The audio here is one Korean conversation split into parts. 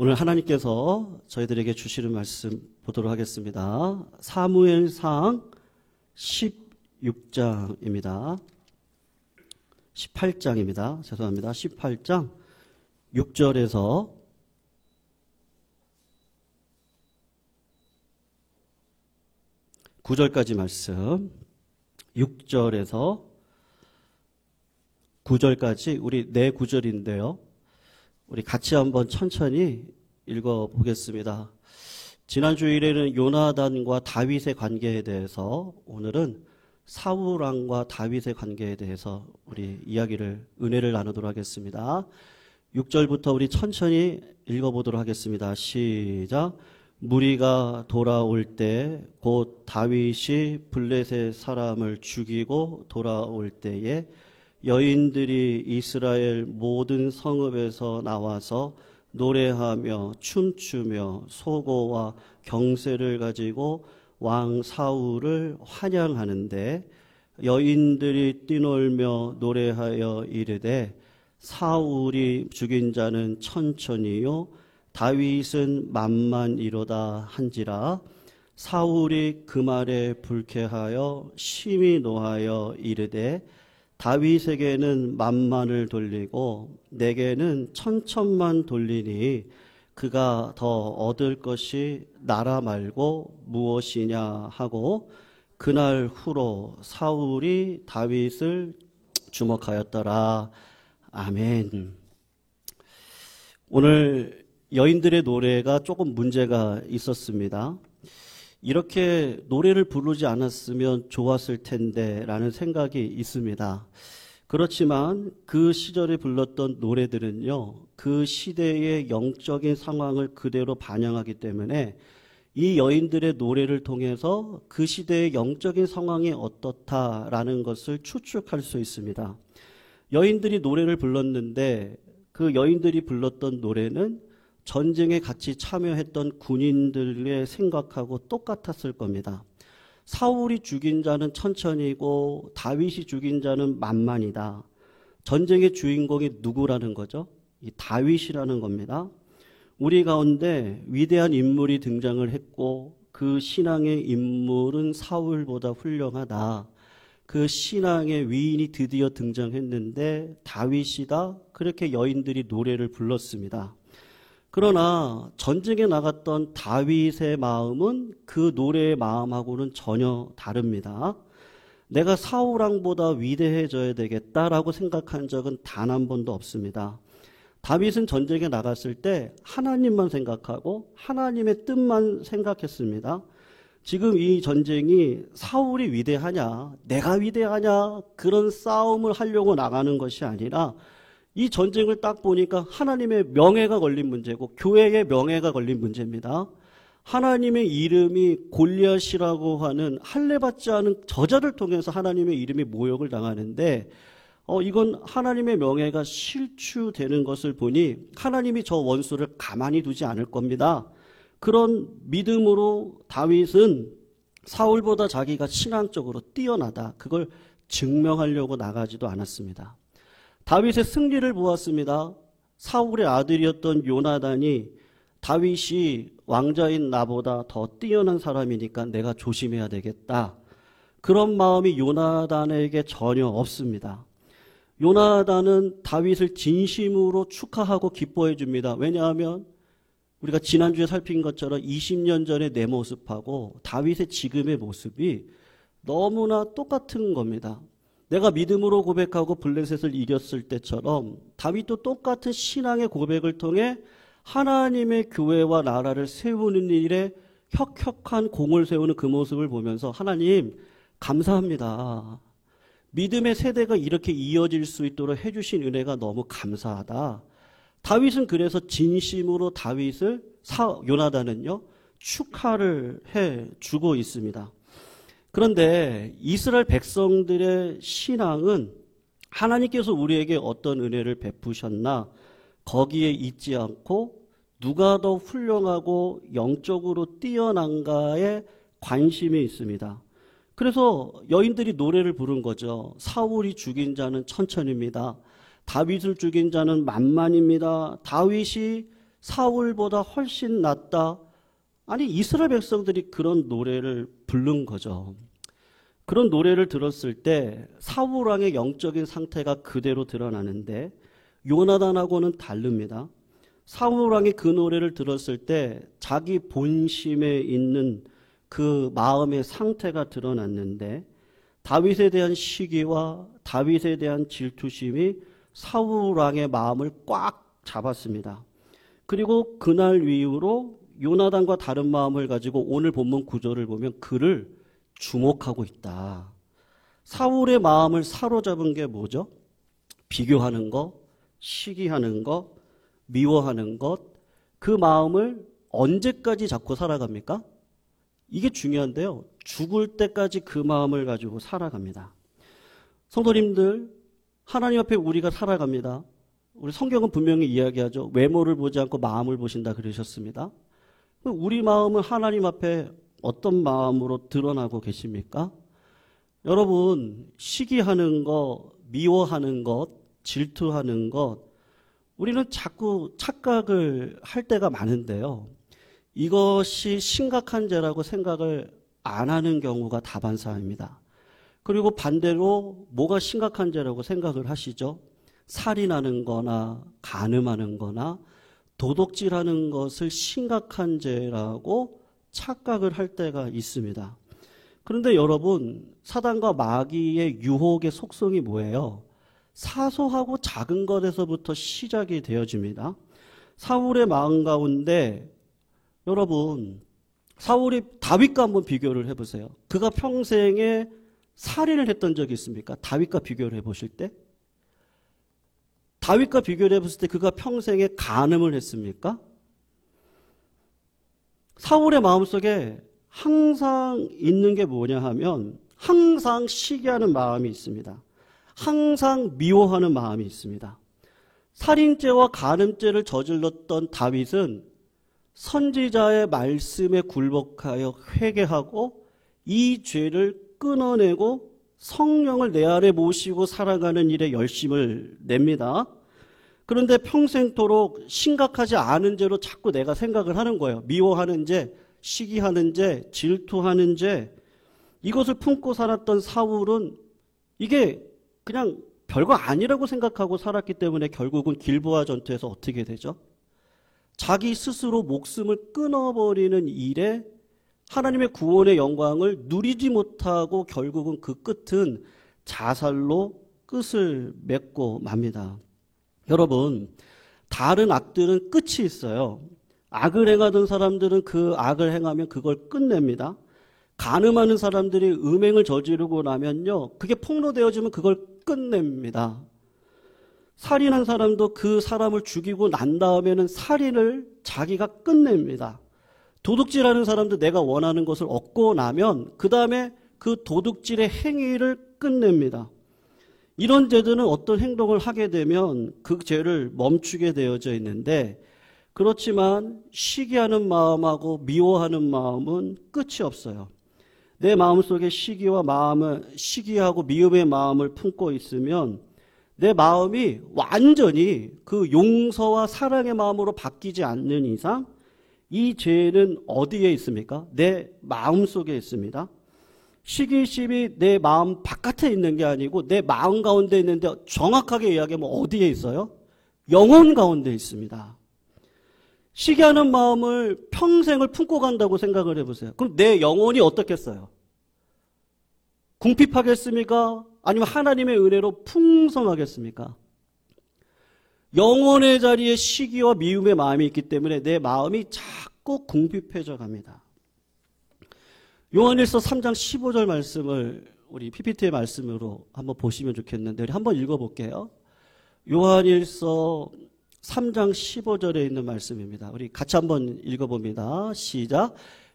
오늘 하나님께서 저희들에게 주시는 말씀 보도록 하겠습니다. 사무엘상 16장입니다. 18장입니다. 죄송합니다. 18장 6절에서 9절까지 말씀, 6절에서 9절까지 우리 네 구절인데요. 우리 같이 한번 천천히 읽어보겠습니다. 지난 주일에는 요나단과 다윗의 관계에 대해서, 오늘은 사울 왕과 다윗의 관계에 대해서 우리 은혜를 나누도록 하겠습니다. 6절부터 우리 천천히 읽어보도록 하겠습니다. 시작. 무리가 돌아올 때 곧 다윗이 블레셋 사람을 죽이고 돌아올 때에 여인들이 이스라엘 모든 성읍에서 나와서 노래하며 춤추며 소고와 경세를 가지고 왕 사울을 환영하는데, 여인들이 뛰놀며 노래하여 이르되 사울이 죽인 자는 천천히요 다윗은 만만이로다 한지라. 사울이 그 말에 불쾌하여 심히 노하여 이르되 다윗에게는 만만을 돌리고 내게는 천천만 돌리니 그가 더 얻을 것이 나라 말고 무엇이냐 하고, 그날 후로 사울이 다윗을 주목하였더라. 아멘. 오늘 여인들의 노래가 조금 문제가 있었습니다. 이렇게 노래를 부르지 않았으면 좋았을 텐데 라는 생각이 있습니다. 그렇지만 그 시절에 불렀던 노래들은요, 그 시대의 영적인 상황을 그대로 반영하기 때문에 이 여인들의 노래를 통해서 그 시대의 영적인 상황이 어떻다라는 것을 추측할 수 있습니다. 여인들이 노래를 불렀는데 그 여인들이 불렀던 노래는 전쟁에 같이 참여했던 군인들의 생각하고 똑같았을 겁니다. 사울이 죽인 자는 천천히고 다윗이 죽인 자는 만만이다. 전쟁의 주인공이 누구라는 거죠? 이 다윗이라는 겁니다. 우리 가운데 위대한 인물이 등장을 했고 그 신앙의 인물은 사울보다 훌륭하다. 그 신앙의 위인이 드디어 등장했는데 다윗이다. 그렇게 여인들이 노래를 불렀습니다. 그러나 전쟁에 나갔던 다윗의 마음은 그 노래의 마음하고는 전혀 다릅니다. 내가 사울 왕보다 위대해져야 되겠다라고 생각한 적은 단 한 번도 없습니다. 다윗은 전쟁에 나갔을 때 하나님만 생각하고 하나님의 뜻만 생각했습니다. 지금 이 전쟁이 사울이 위대하냐, 내가 위대하냐, 그런 싸움을 하려고 나가는 것이 아니라 이 전쟁을 딱 보니까 하나님의 명예가 걸린 문제고 교회의 명예가 걸린 문제입니다. 하나님의 이름이 골리앗이라고 하는 할례받지 않은 저자를 통해서 하나님의 이름이 모욕을 당하는데, 이건 하나님의 명예가 실추되는 것을 보니 하나님이 저 원수를 가만히 두지 않을 겁니다. 그런 믿음으로 다윗은 사울보다 자기가 신앙적으로 뛰어나다, 그걸 증명하려고 나가지도 않았습니다. 다윗의 승리를 보았습니다. 사울의 아들이었던 요나단이 다윗이 왕자인 나보다 더 뛰어난 사람이니까 내가 조심해야 되겠다, 그런 마음이 요나단에게 전혀 없습니다. 요나단은 다윗을 진심으로 축하하고 기뻐해 줍니다. 왜냐하면 우리가 지난주에 살핀 것처럼 20년 전의 내 모습하고 다윗의 지금의 모습이 너무나 똑같은 겁니다. 내가 믿음으로 고백하고 블레셋을 이겼을 때처럼 다윗도 똑같은 신앙의 고백을 통해 하나님의 교회와 나라를 세우는 일에 혁혁한 공을 세우는 그 모습을 보면서 하나님 감사합니다. 믿음의 세대가 이렇게 이어질 수 있도록 해주신 은혜가 너무 감사하다. 다윗은 그래서 진심으로 요나단은요, 축하를 해주고 있습니다. 그런데 이스라엘 백성들의 신앙은 하나님께서 우리에게 어떤 은혜를 베푸셨나 거기에 있지 않고 누가 더 훌륭하고 영적으로 뛰어난가에 관심이 있습니다. 그래서 여인들이 노래를 부른 거죠. 사울이 죽인 자는 천천입니다. 다윗을 죽인 자는 만만입니다. 다윗이 사울보다 훨씬 낫다. 아니, 이스라엘 백성들이 그런 노래를 부른 거죠. 그런 노래를 들었을 때 사울 왕의 영적인 상태가 그대로 드러나는데 요나단하고는 다릅니다. 사울 왕이 그 노래를 들었을 때 자기 본심에 있는 그 마음의 상태가 드러났는데 다윗에 대한 시기와 다윗에 대한 질투심이 사울 왕의 마음을 꽉 잡았습니다. 그리고 그날 이후로 요나단과 다른 마음을 가지고 오늘 본문 구절을 보면 그를 주목하고 있다. 사울의 마음을 사로잡은 게 뭐죠? 비교하는 것, 시기하는 것, 미워하는 것, 그 마음을 언제까지 잡고 살아갑니까? 이게 중요한데요. 죽을 때까지 그 마음을 가지고 살아갑니다. 성도님들, 하나님 앞에 우리가 살아갑니다. 우리 성경은 분명히 이야기하죠. 외모를 보지 않고 마음을 보신다 그러셨습니다. 우리 마음은 하나님 앞에 어떤 마음으로 드러나고 계십니까? 여러분, 시기하는 것, 미워하는 것, 질투하는 것, 우리는 자꾸 착각을 할 때가 많은데요. 이것이 심각한 죄라고 생각을 안 하는 경우가 다반사입니다. 그리고 반대로 뭐가 심각한 죄라고 생각을 하시죠? 살인하는 거나 간음하는 거나 도둑질하는 것을 심각한 죄라고 착각을 할 때가 있습니다. 그런데 여러분, 사단과 마귀의 유혹의 속성이 뭐예요? 사소하고 작은 것에서부터 시작이 되어집니다. 사울의 마음 가운데 여러분, 사울이 다윗과 한번 비교를 해보세요. 그가 평생에 살인을 했던 적이 있습니까? 다윗과 비교를 해보실 때? 다윗과 비교를 해봤을 때 그가 평생에 간음을 했습니까? 사울의 마음속에 항상 있는 게 뭐냐 하면 항상 시기하는 마음이 있습니다. 항상 미워하는 마음이 있습니다. 살인죄와 간음죄를 저질렀던 다윗은 선지자의 말씀에 굴복하여 회개하고 이 죄를 끊어내고 성령을 내 안에 모시고 살아가는 일에 열심을 냅니다. 그런데 평생토록 심각하지 않은 죄로 자꾸 내가 생각을 하는 거예요. 미워하는 죄, 시기하는 죄, 질투하는 죄. 이것을 품고 살았던 사울은 이게 그냥 별거 아니라고 생각하고 살았기 때문에 결국은 길보아 전투에서 어떻게 되죠? 자기 스스로 목숨을 끊어버리는 일에 하나님의 구원의 영광을 누리지 못하고 결국은 그 끝은 자살로 끝을 맺고 맙니다. 여러분, 다른 악들은 끝이 있어요. 악을 행하던 사람들은 그 악을 행하면 그걸 끝냅니다. 간음하는 사람들이 음행을 저지르고 나면요, 그게 폭로되어지면 그걸 끝냅니다. 살인한 사람도 그 사람을 죽이고 난 다음에는 살인을 자기가 끝냅니다. 도둑질하는 사람도 내가 원하는 것을 얻고 나면 그 다음에 그 도둑질의 행위를 끝냅니다. 이런 죄들은 어떤 행동을 하게 되면 그 죄를 멈추게 되어져 있는데, 그렇지만 시기하는 마음하고 미워하는 마음은 끝이 없어요. 내 마음속에 시기하고 미움의 마음을 품고 있으면 내 마음이 완전히 그 용서와 사랑의 마음으로 바뀌지 않는 이상 이 죄는 어디에 있습니까? 내 마음속에 있습니다. 시기심이 내 마음 바깥에 있는 게 아니고 내 마음 가운데 있는데, 정확하게 이야기하면 어디에 있어요? 영혼 가운데 있습니다. 시기하는 마음을 평생을 품고 간다고 생각을 해보세요. 그럼 내 영혼이 어떻겠어요? 궁핍하겠습니까? 아니면 하나님의 은혜로 풍성하겠습니까? 영혼의 자리에 시기와 미움의 마음이 있기 때문에 내 마음이 자꾸 궁핍해져 갑니다. 요한일서 3장 15절 말씀을 우리 PPT의 말씀으로 한번 보시면 좋겠는데, 우리 한번 읽어볼게요. 요한일서 3장 15절에 있는 말씀입니다. 우리 같이 한번 읽어봅니다. 시작.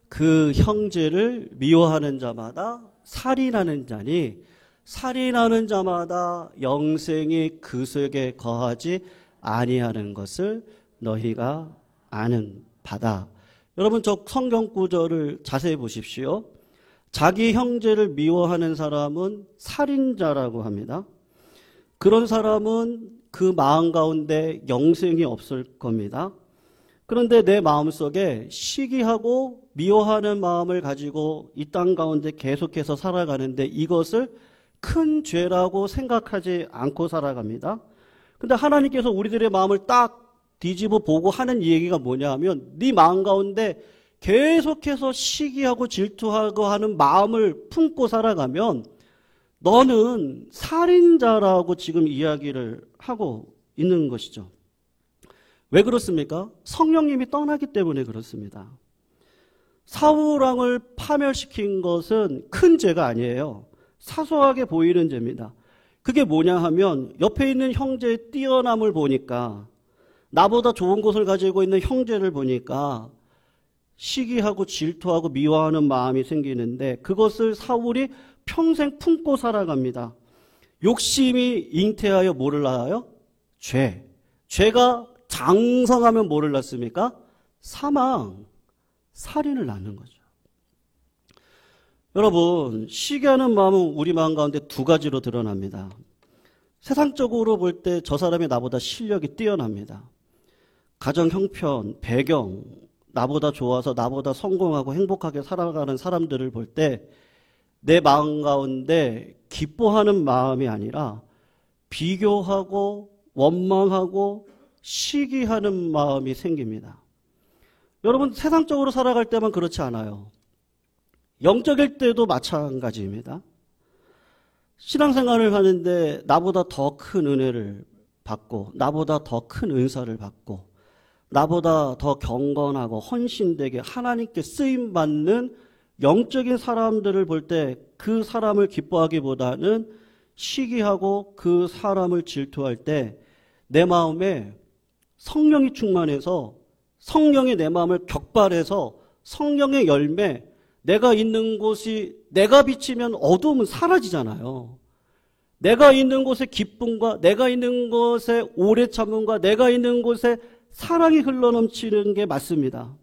그 형제를 미워하는 자마다 살인하는 자니 살인하는 자마다 영생이 그 속에 거하지 아니하는 것을 너희가 아는 바다. 여러분, 저 성경 구절을 자세히 보십시오. 자기 형제를 미워하는 사람은 살인자라고 합니다. 그런 사람은 그 마음 가운데 영생이 없을 겁니다. 그런데 내 마음속에 시기하고 미워하는 마음을 가지고 이 땅 가운데 계속해서 살아가는데 이것을 큰 죄라고 생각하지 않고 살아갑니다. 근데 하나님께서 우리들의 마음을 딱 뒤집어 보고 하는 얘기가 뭐냐 하면 네 마음 가운데 계속해서 시기하고 질투하고 하는 마음을 품고 살아가면 너는 살인자라고 지금 이야기를 하고 있는 것이죠. 왜 그렇습니까? 성령님이 떠나기 때문에 그렇습니다. 사울왕을 파멸시킨 것은 큰 죄가 아니에요. 사소하게 보이는 죄입니다. 그게 뭐냐 하면 옆에 있는 형제의 뛰어남을 보니까 나보다 좋은 것을 가지고 있는 형제를 보니까 시기하고 질투하고 미워하는 마음이 생기는데 그것을 사울이 평생 품고 살아갑니다. 욕심이 잉태하여 뭐를 낳아요? 죄. 죄가 장성하면 뭐를 낳습니까? 사망, 살인을 낳는 거죠. 여러분, 시기하는 마음은 우리 마음 가운데 두 가지로 드러납니다. 세상적으로 볼 때 저 사람이 나보다 실력이 뛰어납니다. 가정 형편, 배경, 나보다 좋아서 나보다 성공하고 행복하게 살아가는 사람들을 볼 때 내 마음 가운데 기뻐하는 마음이 아니라 비교하고 원망하고 시기하는 마음이 생깁니다. 여러분, 세상적으로 살아갈 때만 그렇지 않아요. 영적일 때도 마찬가지입니다. 신앙생활을 하는데 나보다 더 큰 은혜를 받고 나보다 더 큰 은사를 받고 나보다 더 경건하고 헌신되게 하나님께 쓰임받는 영적인 사람들을 볼 때 그 사람을 기뻐하기보다는 시기하고 그 사람을 질투할 때 내 마음에 성령이 충만해서 성령이 내 마음을 격발해서 성령의 열매, 내가 있는 곳이 내가 비치면 어두움은 사라지잖아요. 내가 있는 곳에 기쁨과 내가 있는 곳에 오래 참음과 내가 있는 곳에 사랑이 흘러넘치는 게 맞습니다.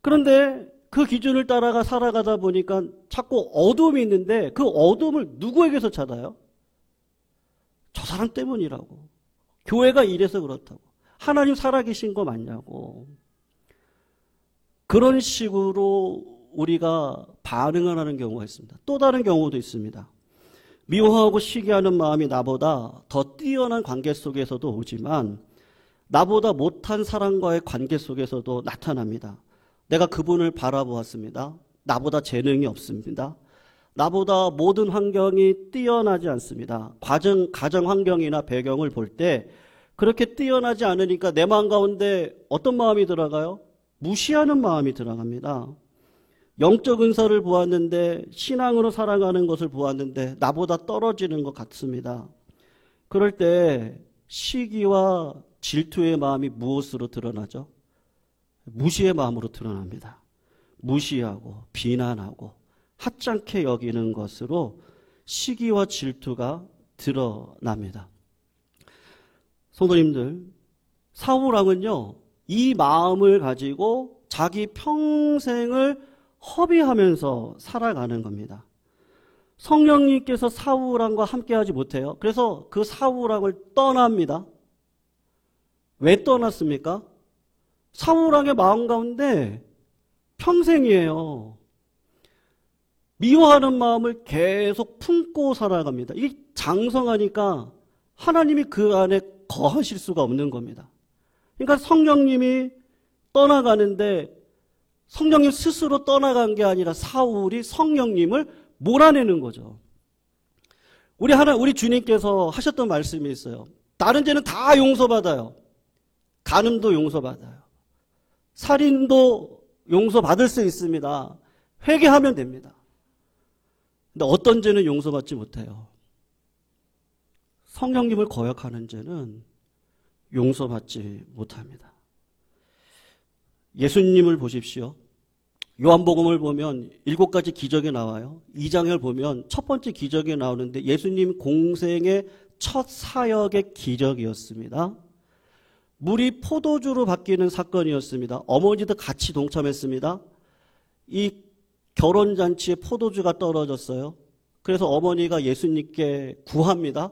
그런데 그 기준을 따라가 살아가다 보니까 자꾸 어두움이 있는데 그 어두움을 누구에게서 찾아요? 저 사람 때문이라고. 교회가 이래서 그렇다고. 하나님 살아계신 거 맞냐고. 그런 식으로 우리가 반응을 하는 경우가 있습니다. 또 다른 경우도 있습니다. 미워하고 시기하는 마음이 나보다 더 뛰어난 관계 속에서도 오지만 나보다 못한 사람과의 관계 속에서도 나타납니다. 내가 그분을 바라보았습니다. 나보다 재능이 없습니다. 나보다 모든 환경이 뛰어나지 않습니다. 가정 환경이나 배경을 볼 때 그렇게 뛰어나지 않으니까 내 마음 가운데 어떤 마음이 들어가요? 무시하는 마음이 들어갑니다. 영적 은사를 보았는데 신앙으로 살아가는 것을 보았는데 나보다 떨어지는 것 같습니다. 그럴 때 시기와 질투의 마음이 무엇으로 드러나죠? 무시의 마음으로 드러납니다. 무시하고 비난하고 하찮게 여기는 것으로 시기와 질투가 드러납니다. 성도님들, 사울왕은요, 이 마음을 가지고 자기 평생을 허비하면서 살아가는 겁니다. 성령님께서 사울왕과 함께하지 못해요. 그래서 그 사울왕을 떠납니다. 왜 떠났습니까? 사울왕의 마음 가운데 평생이에요. 미워하는 마음을 계속 품고 살아갑니다. 이게 장성하니까 하나님이 그 안에 거하실 수가 없는 겁니다. 그러니까 성령님이 떠나가는데 성령님 스스로 떠나간 게 아니라 사울이 성령님을 몰아내는 거죠. 우리 주님께서 하셨던 말씀이 있어요. 다른 죄는 다 용서받아요. 간음도 용서받아요. 살인도 용서받을 수 있습니다. 회개하면 됩니다. 근데 어떤 죄는 용서받지 못해요. 성령님을 거역하는 죄는 용서받지 못합니다. 예수님을 보십시오. 요한복음을 보면 7가지 기적이 나와요. 2장을 보면 첫 번째 기적이 나오는데 예수님 공생의 첫 사역의 기적이었습니다. 물이 포도주로 바뀌는 사건이었습니다. 어머니도 같이 동참했습니다. 이 결혼잔치에 포도주가 떨어졌어요. 그래서 어머니가 예수님께 구합니다.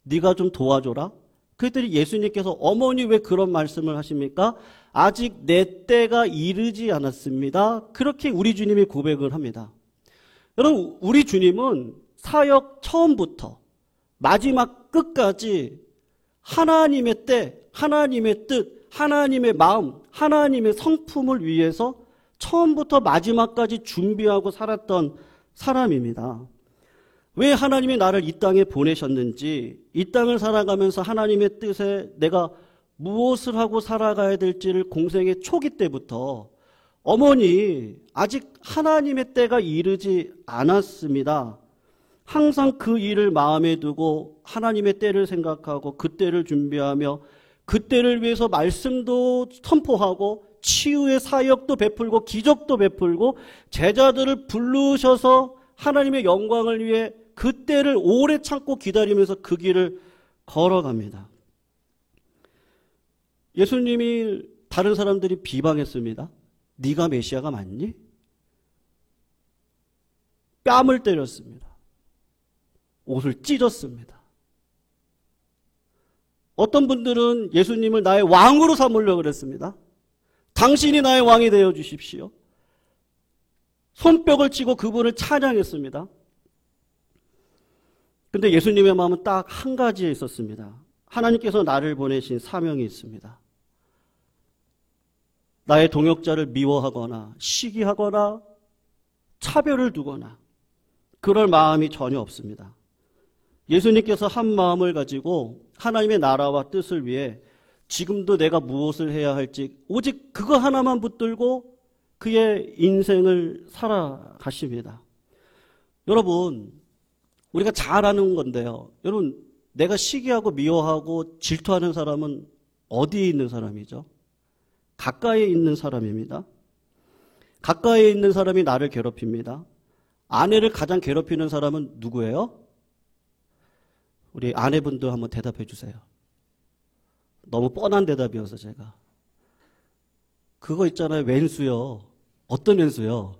네가 좀 도와줘라. 그랬더니 예수님께서 어머니 왜 그런 말씀을 하십니까? 아직 내 때가 이르지 않았습니다. 그렇게 우리 주님이 고백을 합니다. 여러분, 우리 주님은 사역 처음부터 마지막 끝까지 하나님의 때, 하나님의 뜻, 하나님의 마음, 하나님의 성품을 위해서 처음부터 마지막까지 준비하고 살았던 사람입니다. 왜 하나님이 나를 이 땅에 보내셨는지, 이 땅을 살아가면서 하나님의 뜻에 내가 무엇을 하고 살아가야 될지를 공생의 초기 때부터 어머니 아직 하나님의 때가 이르지 않았습니다. 항상 그 일을 마음에 두고 하나님의 때를 생각하고 그 때를 준비하며 그 때를 위해서 말씀도 선포하고 치유의 사역도 베풀고 기적도 베풀고 제자들을 부르셔서 하나님의 영광을 위해 그 때를 오래 참고 기다리면서 그 길을 걸어갑니다. 예수님이 다른 사람들이 비방했습니다. 네가 메시아가 맞니? 뺨을 때렸습니다. 옷을 찢었습니다. 어떤 분들은 예수님을 나의 왕으로 삼으려고 그랬습니다. 당신이 나의 왕이 되어 주십시오. 손뼉을 치고 그분을 찬양했습니다. 근데 예수님의 마음은 딱 한 가지에 있었습니다. 하나님께서 나를 보내신 사명이 있습니다. 나의 동역자를 미워하거나 시기하거나 차별을 두거나 그럴 마음이 전혀 없습니다. 예수님께서 한 마음을 가지고 하나님의 나라와 뜻을 위해 지금도 내가 무엇을 해야 할지 오직 그거 하나만 붙들고 그의 인생을 살아가십니다. 여러분, 우리가 잘 아는 건데요. 여러분, 내가 시기하고 미워하고 질투하는 사람은 어디에 있는 사람이죠? 가까이에 있는 사람입니다. 가까이에 있는 사람이 나를 괴롭힙니다. 아내를 가장 괴롭히는 사람은 누구예요? 우리 아내분도 한번 대답해 주세요. 너무 뻔한 대답이어서 제가. 그거 있잖아요. 왼수요. 어떤 왼수요?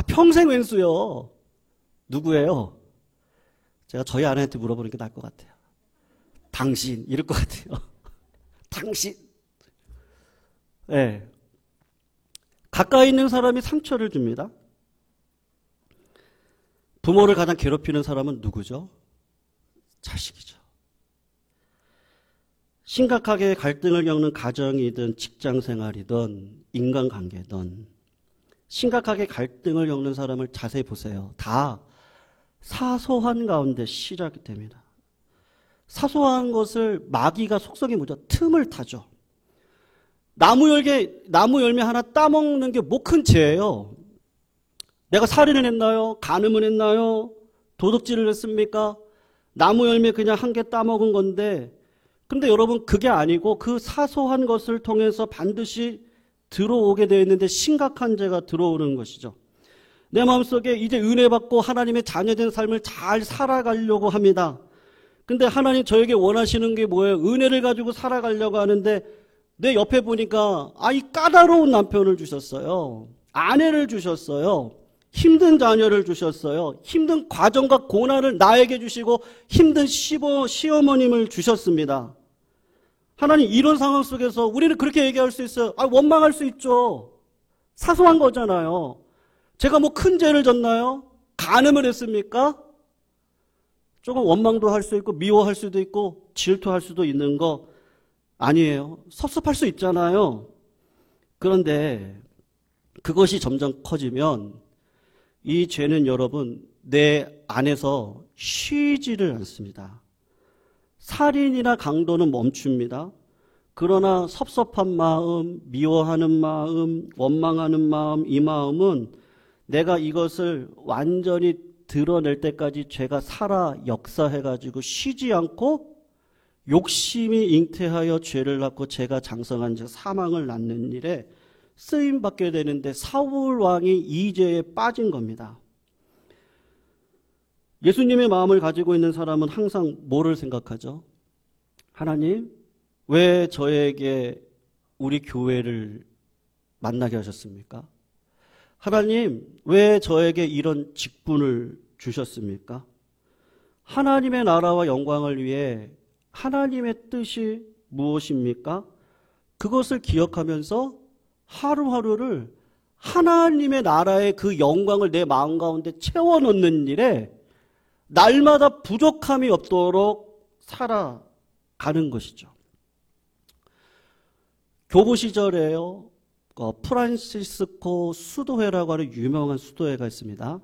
평생 왼수요. 누구예요? 제가 저희 아내한테 물어보는 게 나을 것 같아요. 당신 이럴 것 같아요. 당신. 네. 가까이 있는 사람이 상처를 줍니다. 부모를 가장 괴롭히는 사람은 누구죠? 자식이죠. 심각하게 갈등을 겪는 가정이든 직장생활이든 인간관계든 심각하게 갈등을 겪는 사람을 자세히 보세요. 다 사소한 가운데 시작이 됩니다. 사소한 것을 마귀가 속성이 뭐죠? 틈을 타죠. 나무 열매 하나 따먹는 게 뭐 큰 죄예요. 내가 살인을 했나요? 간음을 했나요? 도둑질을 했습니까? 나무 열매 그냥 한 개 따먹은 건데, 근데 여러분 그게 아니고 그 사소한 것을 통해서 반드시 들어오게 되어 있는데 심각한 죄가 들어오는 것이죠. 내 마음속에 이제 은혜 받고 하나님의 자녀된 삶을 잘 살아가려고 합니다. 근데 하나님 저에게 원하시는 게 뭐예요? 은혜를 가지고 살아가려고 하는데 내 옆에 보니까 이 까다로운 남편을 주셨어요. 아내를 주셨어요. 힘든 자녀를 주셨어요. 힘든 과정과 고난을 나에게 주시고 힘든 시어머님을 주셨습니다. 하나님, 이런 상황 속에서 우리는 그렇게 얘기할 수 있어요. 원망할 수 있죠. 사소한 거잖아요. 제가 뭐 큰 죄를 졌나요? 간음을 했습니까? 조금 원망도 할 수 있고 미워할 수도 있고 질투할 수도 있는 거 아니에요. 섭섭할 수 있잖아요. 그런데 그것이 점점 커지면 이 죄는 여러분 내 안에서 쉬지를 않습니다. 살인이나 강도는 멈춥니다. 그러나 섭섭한 마음, 미워하는 마음, 원망하는 마음, 이 마음은 내가 이것을 완전히 드러낼 때까지 죄가 살아 역사해가지고 쉬지 않고 욕심이 잉태하여 죄를 낳고 죄가 장성한 즉 사망을 낳는 일에 쓰임받게 되는데 사울 왕이 이 죄에 빠진 겁니다. 예수님의 마음을 가지고 있는 사람은 항상 뭐를 생각하죠? 하나님, 왜 저에게 우리 교회를 만나게 하셨습니까? 하나님, 왜 저에게 이런 직분을 주셨습니까? 하나님의 나라와 영광을 위해 하나님의 뜻이 무엇입니까? 그것을 기억하면서 하루하루를 하나님의 나라의 그 영광을 내 마음 가운데 채워넣는 일에 날마다 부족함이 없도록 살아가는 것이죠. 교부 시절에요. 프란시스코 수도회라고 하는 유명한 수도회가 있습니다.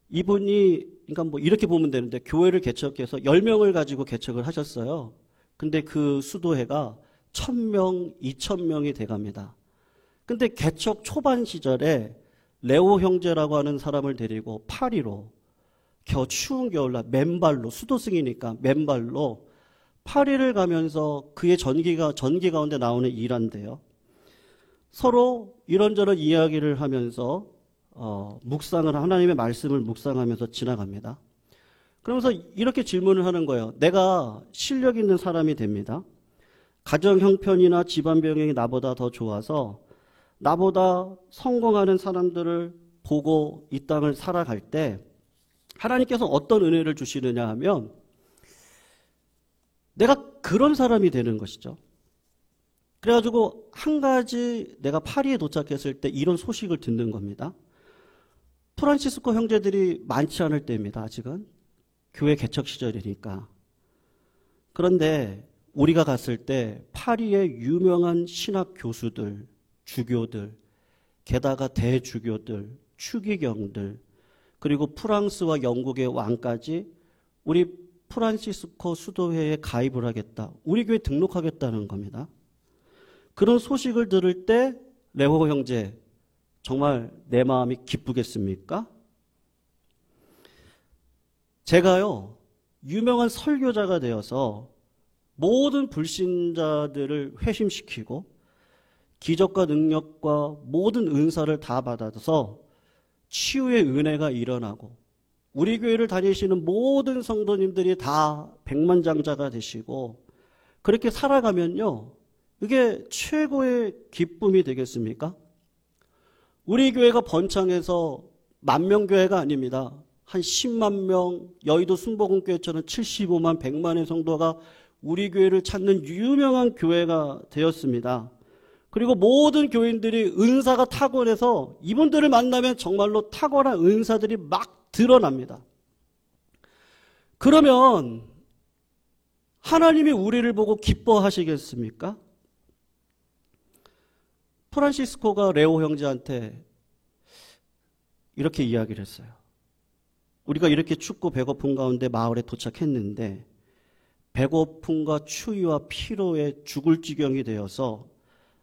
이분이 그러니까 뭐 이렇게 보면 되는데 교회를 개척해서 10명을 가지고 개척을 하셨어요. 근데 그 수도회가 1000명, 2000명이 돼갑니다. 근데 개척 초반 시절에 레오 형제라고 하는 사람을 데리고 파리로 추운 겨울날 맨발로 수도승이니까 맨발로 파리를 가면서 그의 전기 가운데 나오는 일한데요. 서로 이런저런 이야기를 하면서 묵상을 하나님의 말씀을 묵상하면서 지나갑니다. 그러면서 이렇게 질문을 하는 거예요. 내가 실력 있는 사람이 됩니다. 가정 형편이나 집안 병행이 나보다 더 좋아서 나보다 성공하는 사람들을 보고 이 땅을 살아갈 때 하나님께서 어떤 은혜를 주시느냐 하면 내가 그런 사람이 되는 것이죠. 그래가지고 한 가지 내가 파리에 도착했을 때 이런 소식을 듣는 겁니다. 프란시스코 형제들이 많지 않을 때입니다. 아직은 교회 개척 시절이니까. 그런데 우리가 갔을 때 파리의 유명한 신학 교수들, 주교들, 게다가 대주교들, 추기경들, 그리고 프랑스와 영국의 왕까지 우리 프란시스코 수도회에 가입을 하겠다. 우리 교회 등록하겠다는 겁니다. 그런 소식을 들을 때 레오 형제 정말 내 마음이 기쁘겠습니까? 제가요 유명한 설교자가 되어서 모든 불신자들을 회심시키고 기적과 능력과 모든 은사를 다 받아서 치유의 은혜가 일어나고 우리 교회를 다니시는 모든 성도님들이 다 백만장자가 되시고 그렇게 살아가면요 이게 최고의 기쁨이 되겠습니까? 우리 교회가 번창해서 10,000명 교회가 아닙니다. 한 10만 명, 여의도 순복음교회처럼 75만, 100만의 성도가 우리 교회를 찾는 유명한 교회가 되었습니다. 그리고 모든 교인들이 은사가 탁월해서 이분들을 만나면 정말로 탁월한 은사들이 막 드러납니다. 그러면 하나님이 우리를 보고 기뻐하시겠습니까? 프란시스코가 레오 형제한테 이렇게 이야기를 했어요. 우리가 이렇게 춥고 배고픈 가운데 마을에 도착했는데 배고픔과 추위와 피로에 죽을 지경이 되어서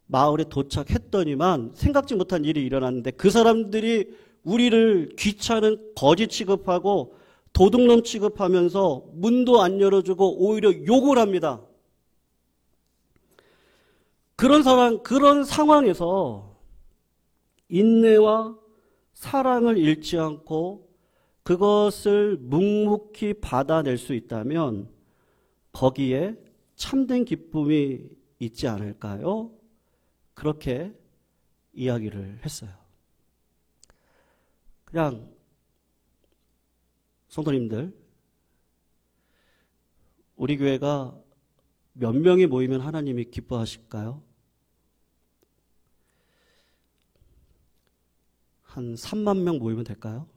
마을에 도착했더니만 생각지 못한 일이 일어났는데 그 사람들이 우리를 귀찮은 거지 취급하고 도둑놈 취급하면서 문도 안 열어주고 오히려 욕을 합니다. 그런 상황에서 인내와 사랑을 잃지 않고 그것을 묵묵히 받아낼 수 있다면 거기에 참된 기쁨이 있지 않을까요? 그렇게 이야기를 했어요. 그냥 성도님들, 우리 교회가 몇 명이 모이면 하나님이 기뻐하실까요? 한 3만 명 모이면 될까요?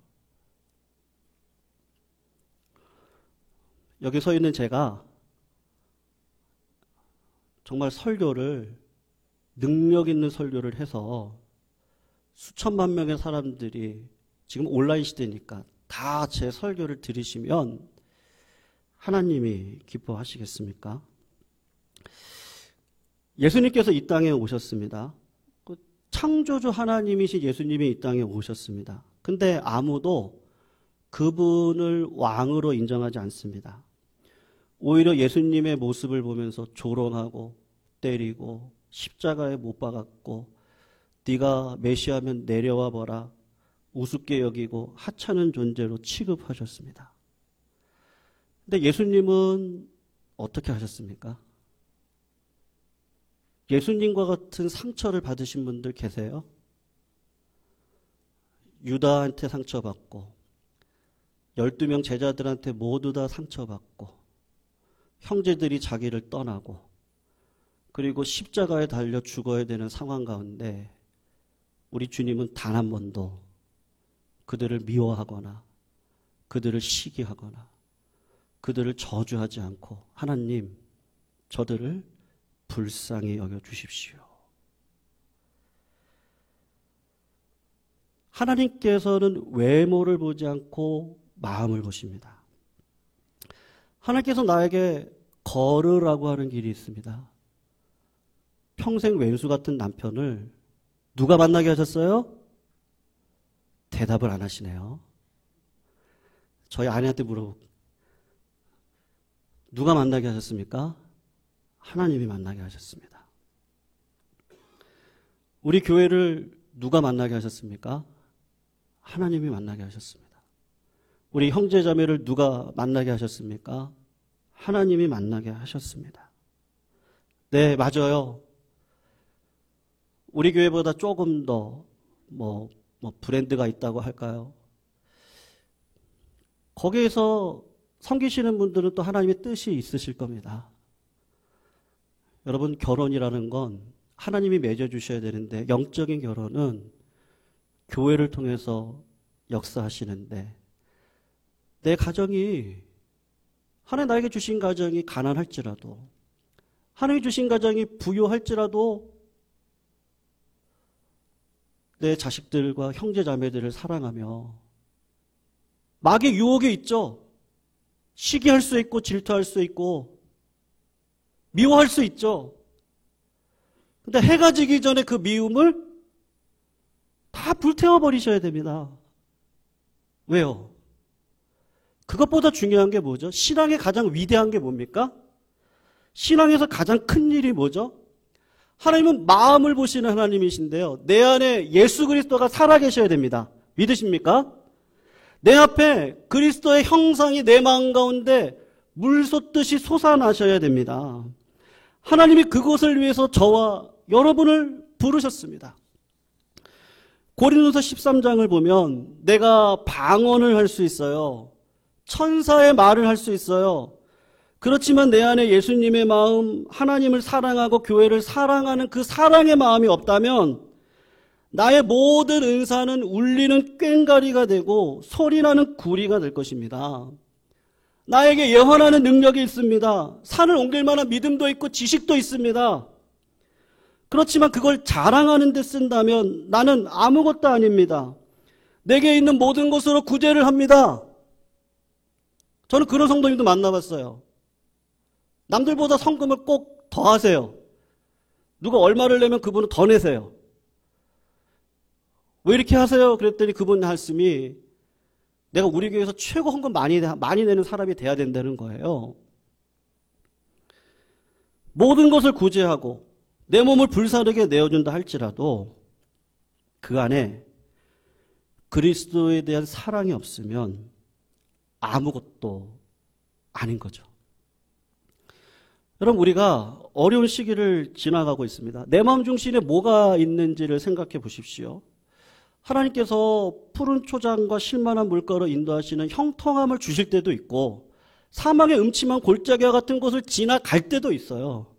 여기 서 있는 제가 정말 설교를 능력 있는 설교를 해서 수천만 명의 사람들이 지금 온라인 시대니까 다 제 설교를 들으시면 하나님이 기뻐하시겠습니까? 예수님께서 이 땅에 오셨습니다. 창조주 하나님이신 예수님이 이 땅에 오셨습니다. 근데 아무도 그분을 왕으로 인정하지 않습니다. 오히려 예수님의 모습을 보면서 조롱하고 때리고 십자가에 못 박았고 네가 메시아면 내려와 보라 우습게 여기고 하찮은 존재로 취급하셨습니다. 근데 예수님은 어떻게 하셨습니까? 예수님과 같은 상처를 받으신 분들 계세요? 유다한테 상처받고 12명 제자들한테 모두 다 상처받고 형제들이 자기를 떠나고 그리고 십자가에 달려 죽어야 되는 상황 가운데 우리 주님은 단 한 번도 그들을 미워하거나 그들을 시기하거나 그들을 저주하지 않고 하나님, 저들을 불쌍히 여겨주십시오. 하나님께서는 외모를 보지 않고 마음을 보십니다. 하나님께서 나에게 걸으라고 하는 길이 있습니다. 평생 왼수 같은 남편을 누가 만나게 하셨어요? 대답을 안 하시네요. 저희 아내한테 물어볼게요. 누가 만나게 하셨습니까? 하나님이 만나게 하셨습니다. 우리 교회를 누가 만나게 하셨습니까? 하나님이 만나게 하셨습니다. 우리 형제자매를 누가 만나게 하셨습니까? 하나님이 만나게 하셨습니다. 네, 맞아요. 우리 교회보다 조금 더 브랜드가 있다고 할까요? 거기에서 섬기시는 분들은 또 하나님의 뜻이 있으실 겁니다. 여러분, 결혼이라는 건 하나님이 맺어주셔야 되는데 영적인 결혼은 교회를 통해서 역사하시는데 내 가정이 하나님 나에게 주신 가정이 가난할지라도 하나님이 주신 가정이 부유할지라도 내 자식들과 형제 자매들을 사랑하며 마귀의 유혹이 있죠. 시기할 수 있고 질투할 수 있고 미워할 수 있죠. 근데 해가 지기 전에 그 미움을 다 불태워버리셔야 됩니다. 왜요? 그것보다 중요한 게 뭐죠? 신앙의 가장 위대한 게 뭡니까? 신앙에서 가장 큰 일이 뭐죠? 하나님은 마음을 보시는 하나님이신데요. 내 안에 예수 그리스도가 살아계셔야 됩니다. 믿으십니까? 내 앞에 그리스도의 형상이 내 마음 가운데 물솟듯이 솟아나셔야 됩니다. 하나님이 그것을 위해서 저와 여러분을 부르셨습니다. 고린도서 13장을 보면 내가 방언을 할 수 있어요. 천사의 말을 할 수 있어요. 그렇지만 내 안에 예수님의 마음, 하나님을 사랑하고 교회를 사랑하는 그 사랑의 마음이 없다면 나의 모든 은사는 울리는 꽹과리가 되고 소리나는 구리가 될 것입니다. 나에게 예언하는 능력이 있습니다. 산을 옮길 만한 믿음도 있고 지식도 있습니다. 그렇지만 그걸 자랑하는 데 쓴다면 나는 아무것도 아닙니다. 내게 있는 모든 것으로 구제를 합니다. 저는 그런 성도님도 만나봤어요. 남들보다 성금을 꼭 더 하세요. 누가 얼마를 내면 그분은 더 내세요. 왜 이렇게 하세요? 그랬더니 그분 말씀이 내가 우리 교회에서 최고 헌금 많이 내는 사람이 돼야 된다는 거예요. 모든 것을 구제하고 내 몸을 불사르게 내어준다 할지라도 그 안에 그리스도에 대한 사랑이 없으면 아무것도 아닌 거죠. 여러분, 우리가 어려운 시기를 지나가고 있습니다. 내 마음 중심에 뭐가 있는지를 생각해 보십시오. 하나님께서 푸른 초장과 실만한 물가로 인도하시는 형통함을 주실 때도 있고 사막의 음침한 골짜기와 같은 곳을 지나갈 때도 있어요.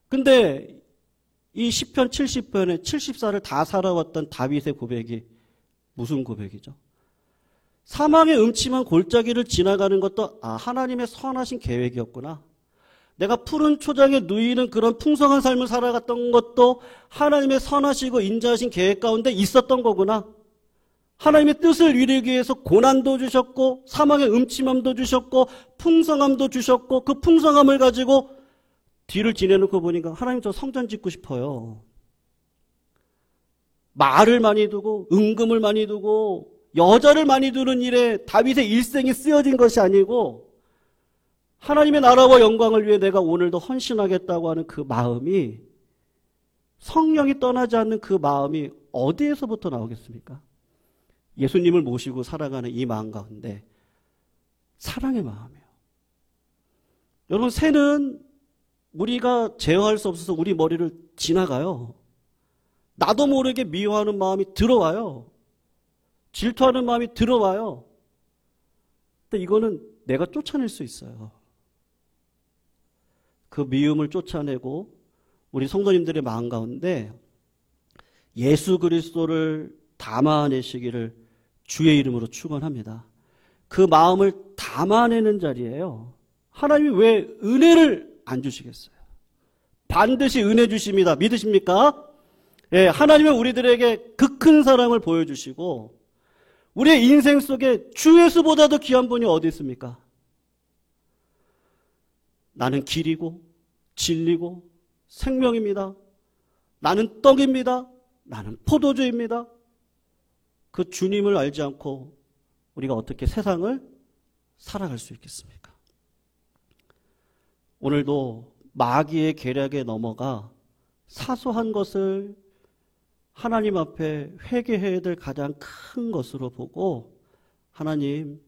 근데 이 시편 70편에 70살을 다 살아왔던 다윗의 고백이 무슨 고백이죠? 사망의 음침한 골짜기를 지나가는 것도 하나님의 선하신 계획이었구나. 내가 푸른 초장에 누이는 그런 풍성한 삶을 살아갔던 것도 하나님의 선하시고 인자하신 계획 가운데 있었던 거구나. 하나님의 뜻을 이루기 위해서 고난도 주셨고 사망의 음침함도 주셨고 풍성함도 주셨고 그 풍성함을 가지고 뒤를 지내놓고 보니까 하나님 저 성전 짓고 싶어요. 말을 많이 두고 은금을 많이 두고 여자를 많이 두는 일에 다윗의 일생이 쓰여진 것이 아니고 하나님의 나라와 영광을 위해 내가 오늘도 헌신하겠다고 하는 그 마음이 성령이 떠나지 않는 그 마음이 어디에서부터 나오겠습니까? 예수님을 모시고 살아가는 이 마음 가운데 사랑의 마음이에요. 여러분, 새는 우리가 제어할 수 없어서 우리 머리를 지나가요. 나도 모르게 미워하는 마음이 들어와요. 질투하는 마음이 들어와요. 근데 이거는 내가 쫓아낼 수 있어요. 그 미움을 쫓아내고 우리 성도님들의 마음 가운데 예수 그리스도를 담아내시기를 주의 이름으로 축원합니다. 그 마음을 담아내는 자리예요. 하나님이 왜 은혜를 안 주시겠어요? 반드시 은혜 주십니다. 믿으십니까? 예, 하나님은 우리들에게 그 큰 사랑을 보여주시고 우리의 인생 속에 주 예수보다도 귀한 분이 어디 있습니까? 나는 길이고 진리고 생명입니다. 나는 떡입니다. 나는 포도주입니다. 그 주님을 알지 않고 우리가 어떻게 세상을 살아갈 수 있겠습니까? 오늘도 마귀의 계략에 넘어가 사소한 것을 하나님 앞에 회개해야 될 가장 큰 것으로 보고 하나님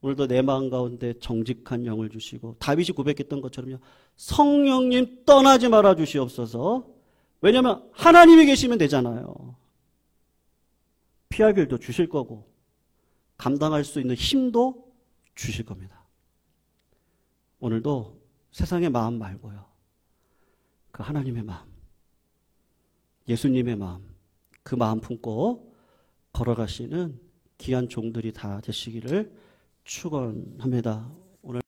오늘도 내 마음 가운데 정직한 영을 주시고 다윗이 고백했던 것처럼요. 성령님 떠나지 말아 주시옵소서. 왜냐하면 하나님이 계시면 되잖아요. 피할 길도 주실 거고 감당할 수 있는 힘도 주실 겁니다. 오늘도 세상의 마음 말고요. 그 하나님의 마음, 예수님의 마음, 그 마음 품고 걸어가시는 귀한 종들이 다 되시기를 축원합니다.